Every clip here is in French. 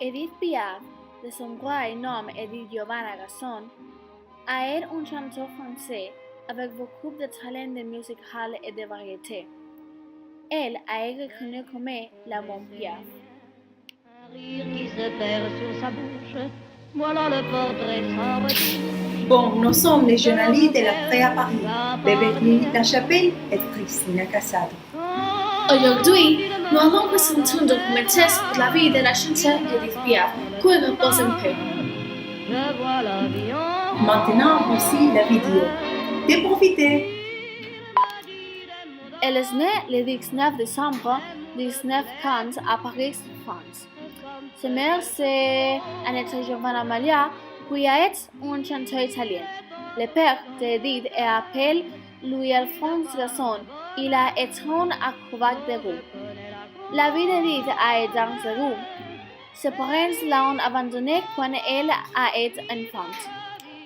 Edith Piaf, de son vrai nom Edith Giovanna Gasson, est une chanteuse française avec beaucoup de talent de musique hall et de variété. Elle a été reconnue comme la Môme Piaf. Un rire qui se perd sur sa bouche, voilà le portrait sans retouche. Bon, nous sommes les journalistes de la Presse à Paris, Beverly Lachapelle et Christina Casado. Aujourd'hui, nous allons présenter un documentaire sur la vie de la chanteuse Edith Piaf, qui repose un peu. Maintenant, voici la vidéo. De profiter! Elle est née le 19 décembre 1915 à Paris, France. Sa mère, c'est Annette Giovanna Malia, qui est une chanteuse italienne. Le père d'Edith est appelé Louis-Alphonse Gasson. Il a été un acrobate de roue. La vie d'Edith a été dans la roue. Ses parents l'ont abandonnée quand elle a été enfant.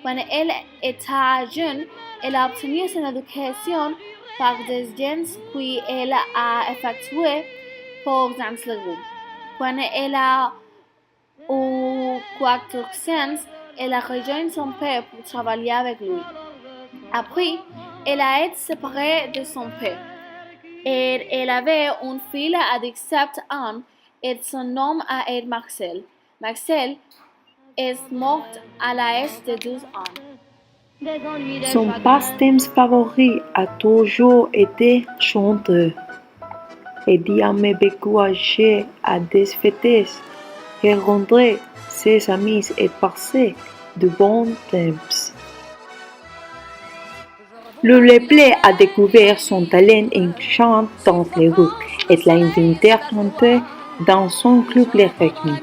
Quand elle était jeune, elle a obtenu son éducation par des gens qu'elle a effectués pour dans la roue. Quand elle a eu 14 ans, elle a rejoint son père pour travailler avec lui. Après, elle a été séparée de son père. Et elle avait une fille de 17 ans et son nom a été Marcel. Marcel est morte à l'âge de 12 ans. Son passe-temps favori a toujours été chanter. Elle aimait beaucoup aller à des fêtes, rencontrer ses amis et passer de bons temps. Le Play a découvert son talent en chant dans les rues et l'a invité à chanter dans son club Les Requins.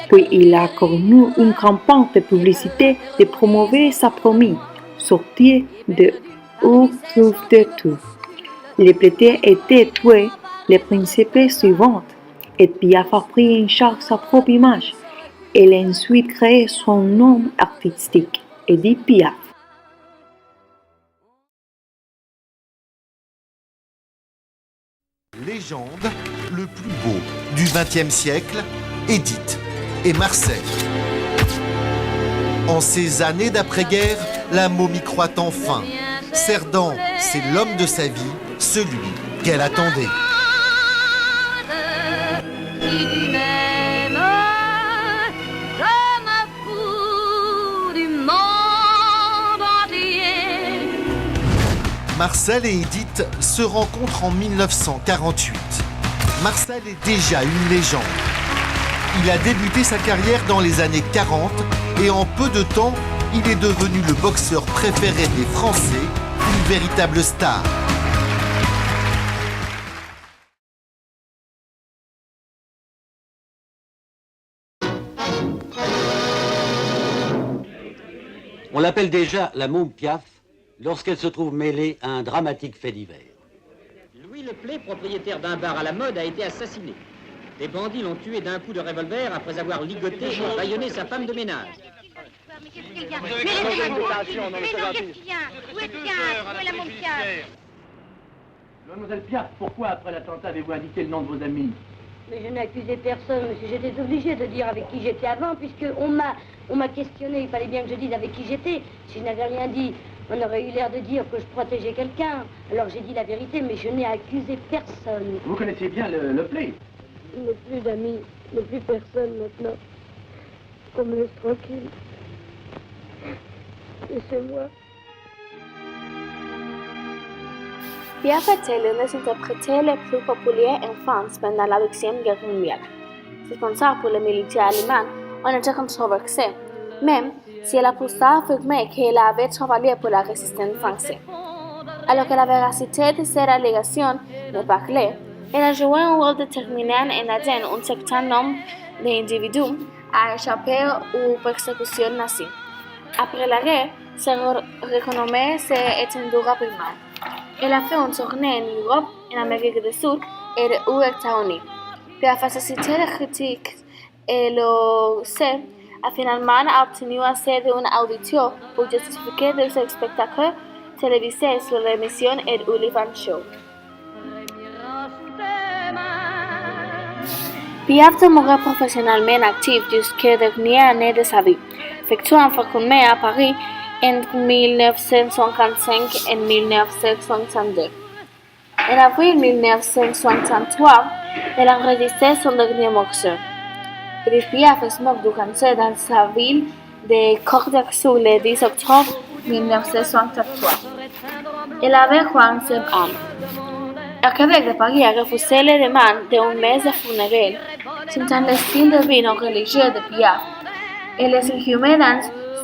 Puis il a connu une campagne de publicité de promouvoir sa promis, sortie de Où trouve-tu? Les plateaux étaient tués les principes suivants et Piaf a pris en charge sa propre image. Elle a ensuite créé son nom artistique, Edith Piaf. Légende, le plus beau du XXe siècle, Edith et Marcel. En ces années d'après-guerre, la Môme y croit enfin. Cerdan, c'est l'homme de sa vie, celui qu'elle attendait. Marcel et Edith se rencontrent en 1948. Marcel est déjà une légende. Il a débuté sa carrière dans les années 40 et en peu de temps, il est devenu le boxeur préféré des Français, une véritable star. On l'appelle déjà la Môme Piaf lorsqu'elle se trouve mêlée à un dramatique fait divers. Louis Leplay, propriétaire d'un bar à la mode, a été assassiné. Des bandits l'ont tué d'un coup de revolver après avoir ligoté et bâillonné sa femme de ménage. Mademoiselle Piaf, pourquoi après l'attentat avez-vous indiqué le nom de vos amis? Mais je n'ai accusé personne, monsieur. J'étais obligée de dire avec qui j'étais avant, puisqu'on m'a questionné. Il fallait bien que je dise avec qui j'étais. Si je n'avais rien dit, on aurait eu l'air de dire que je protégeais quelqu'un. Alors j'ai dit la vérité, mais je n'ai accusé personne. Vous connaissez bien le Play? Il n'y a plus d'amis, il n'y a plus personne maintenant. Qu'on me laisse tranquille. Laissez-moi. Piaf était l'une des interprètes les plus populaires en France pendant la Deuxième Guerre mondiale. C'est comme ça pour les militaires allemands, on était controversé, même si elle a poussé à affirmer qu'elle avait travaillé pour la résistance française. Alors que la véracité de ces allégations n'est pas claire, elle a joué un rôle déterminant en aidant un certain nombre d'individus à échapper aux persécutions nazies. Après la guerre, sa renommée s'est étendue rapidement. Elle a fait une tournée en Europe, en Amérique du Sud et aux États-Unis. Piaf a suscité la critique et le succès a finalement obtenu assez d'une audition pour justifier de ses spectacles télévisés sur l'émission The Sullivan Show. Piaf demeura professionnellement active jusqu'aux dernières années de sa vie, effectuant un faculté à Paris entre 1955 et 1962. En avril 1963, elle enregistrait son dernier morceau. Edith Piaf est morte du cancer dans sa ville de Cordac-sur le 10 octobre 1963. Elle avait 47 ans. L'archevêque de Paris a refusé les demandes d'un messe de funérailles suivant le style de vie non religieux de Piaf, et les inhumés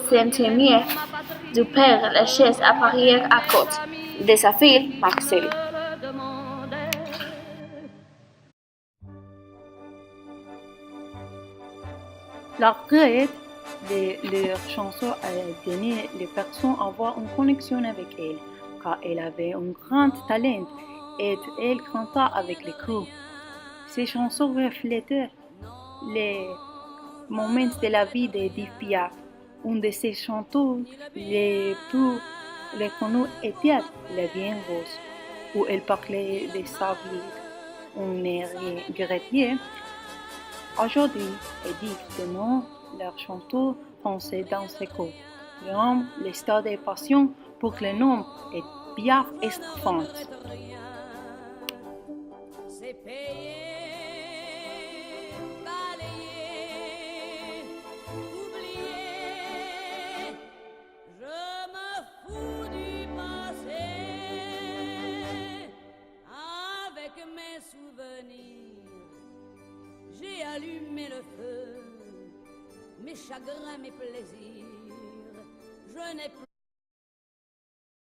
s'intimaient du Père Lachaise à Paris à côte de sa fille Marcelle. L'arrêt de leur chanson a donné les personnes à avoir une connexion avec elle, car elle avait un grand talent et elle chanta avec les crews. Ces chansons reflétaient les moments de la vie d'Edith Piaf. Une de ses chansons les plus reconnues était La Vienne Rose, où elle parlait de sa vie. On ne regrettait. Aujourd'hui, Edith demande leur chanteau français dans ses cours. L'homme, l'état de passion pour le nom et Piaf est France. C'est payé, balayé, oublié. Je me fous du passé avec mes souvenirs. J'ai allumé le feu, mes chagrins, mes plaisirs. Je n'ai